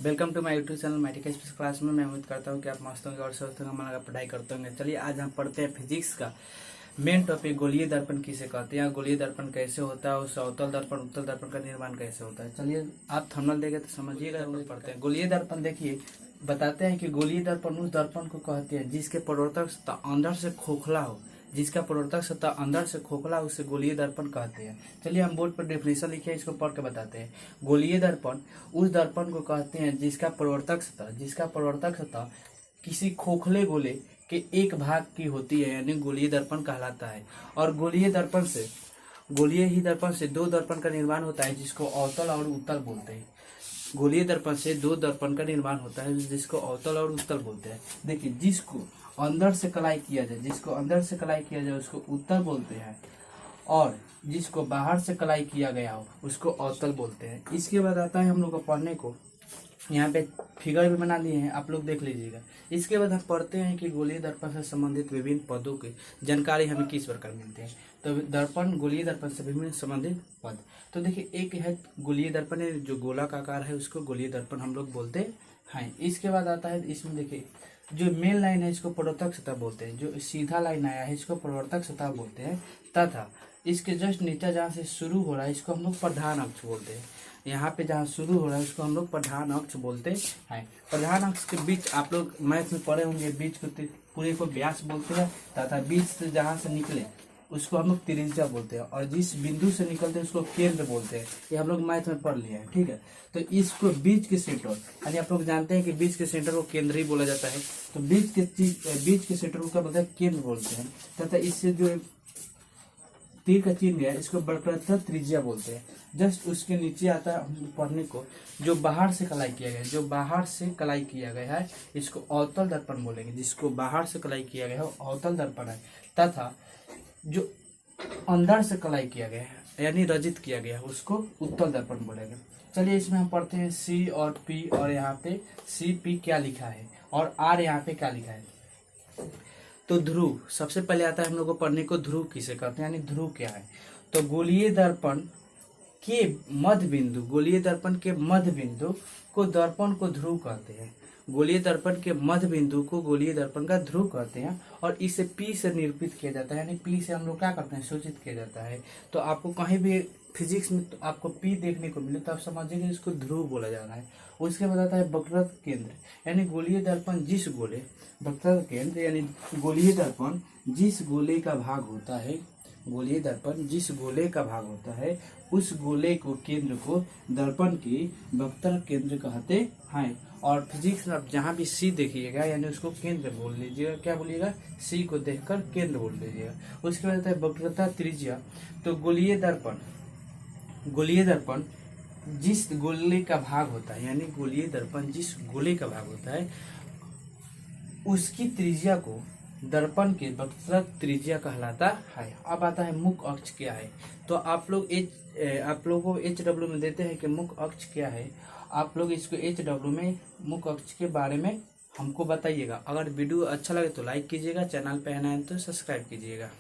Welcome to my YouTube channel matric special class में। मैं उम्मीद करता हूँ कि आप मस्त होंगे और स्वस्थ होंगे, मन लगा पढ़ाई करते होंगे। चलिए आज हम पढ़ते हैं फिजिक्स का मेन टॉपिक गोलीय दर्पण किसे कहते हैं, गोलीय दर्पण कैसे होता है, उस अवतल दर्पण उत्तल दर्पण का निर्माण कैसे होता है। चलिए आप थंबनेल देंगे तो समझिएगा। हम लोग पढ़ते हैं गोलीय दर्पण। देखिए बताते हैं कि गोलीय दर्पण उस दर्पण को कहते हैं जिसके प्रवर्तक सतह अंदर से खोखला हो, जिसका प्रवर्तक सतह अंदर से खोखला, उसे गोलीय दर्पण कहते हैं। चलिए हम बोर्ड पर डेफिनेशन लिखे, इसको पढ़ के बताते हैं। गोलीय दर्पण उस दर्पण को कहते हैं जिसका प्रवर्तक सतह किसी खोखले गोले के एक भाग की होती है, यानी गोलीय दर्पण कहलाता है। और गोलीय ही दर्पण से दो दर्पण का निर्माण होता है जिसको अवतल और उत्तल बोलते हैं। गोलीय दर्पण से दो दर्पण का निर्माण होता है जिसको अवतल और उत्तल बोलते हैं। देखिए जिसको अंदर से कलाई किया जाए उसको उत्तल बोलते हैं, और जिसको बाहर से कलाई किया गया हो उसको अवतल बोलते हैं। इसके बाद आता है हम लोग को पढ़ने को, यहाँ पे फिगर भी बना लिए हैं, आप लोग देख लीजिएगा। इसके बाद हम पढ़ते हैं कि गोलीय दर्पण से संबंधित विभिन्न पदों की जानकारी हमें किस प्रकार मिलती है। तो गोलीय दर्पण से विभिन्न संबंधित पद, तो देखिए एक है गोलीय दर्पण है जो गोला का आकार है, उसको गोलीय दर्पण हम लोग बोलते हैं। इसके बाद आता है, इसमें देखिए जो मेन लाइन है इसको प्रवर्तक सतह बोलते हैं, जो सीधा लाइन आया है इसको प्रवर्तक सतह बोलते हैं, तथा इसके जस्ट नीचे जहाँ से शुरू हो रहा है इसको हम लोग प्रधान अक्ष बोलते हैं। यहाँ पे जहाँ शुरू हो रहा है उसको हम लोग प्रधान अक्ष बोलते हैं। प्रधान अक्ष के बीच आप लोग मैथ में पढ़े होंगे, बीच को पूरे को व्यास बोलते हैं, तथा बीच से जहाँ से निकले उसको हम लोग त्रिज्या बोलते हैं, और जिस बिंदु से निकलते हैं उसको केंद्र बोलते हैं। ये हम लोग मैथ में पढ़ लिए हैं, ठीक है। तो इसको बीच के सेंटर, यानी आप लोग जानते हैं कि बीच के सेंटर को केंद्र ही बोला जाता है, तो बीच के सेंटर को क्या बोलते हैं, केंद्र बोलते हैं। तथा इससे जो तीर का चिन्ह है इसको वक्रता त्रिज्या बोलते हैं। जस्ट उसके नीचे आता है हम पढ़ने को जो बाहर से कलाई किया गया है इसको अवतल दर्पण बोलेंगे। जिसको बाहर से कलाई किया गया है अवतल दर्पण है, तथा जो अंदर से कलाई किया गया है यानी रजित किया गया है उसको उत्तल दर्पण बोलेंगे। चलिए इसमें हम पढ़ते हैं सी और पी, और यहाँ पे सी पी क्या लिखा है और आर यहाँ पे क्या लिखा है। तो ध्रुव सबसे पहले आता है हम लोग को पढ़ने को, ध्रुव किसे कहते हैं, यानी ध्रुव क्या है। तो गोलीय दर्पण के मध्य बिंदु को दर्पण को ध्रुव कहते हैं। गोलीय दर्पण के मध्य बिंदु को गोलीय दर्पण का ध्रुव कहते हैं, और इसे पी से निरूपित किया जाता है, यानी पी से हम लोग क्या करते हैं, सूचित किया जाता है। तो आपको कहीं भी फिजिक्स में तो आपको पी देखने को मिले तो आप समझिएगा इसको ध्रुव बोला जा रहा है। उसके बाद आता है वक्रता केंद्र, यानी गोलीय दर्पण वक्रता केंद्र यानी गोलीय दर्पण जिस गोले का भाग होता है उस गोले को केंद्र को दर्पण की वक्रता केंद्र कहते हैं। और फिजिक्स में आप जहाँ भी सी देखिएगा यानी उसको केंद्र बोल लीजिएगा, क्या बोलिएगा, सी को देखकर केंद्र बोल लीजिएगा। उसके बाद आता है वक्रता त्रिज्या। तो गोलीय दर्पण जिस गोले का भाग होता है, यानी गोलीय दर्पण जिस गोले का भाग होता है उसकी त्रिज्या को दर्पण के वक्रता त्रिज्या कहलाता है। अब आता है मुख्य अक्ष क्या है। तो आप लोग को HW में देते हैं कि मुख्य अक्ष क्या है। आप लोग इसको HW में मुख्य अक्ष के बारे में हमको बताइएगा। अगर वीडियो अच्छा लगे तो लाइक कीजिएगा, चैनल पे नए हैं तो सब्सक्राइब कीजिएगा।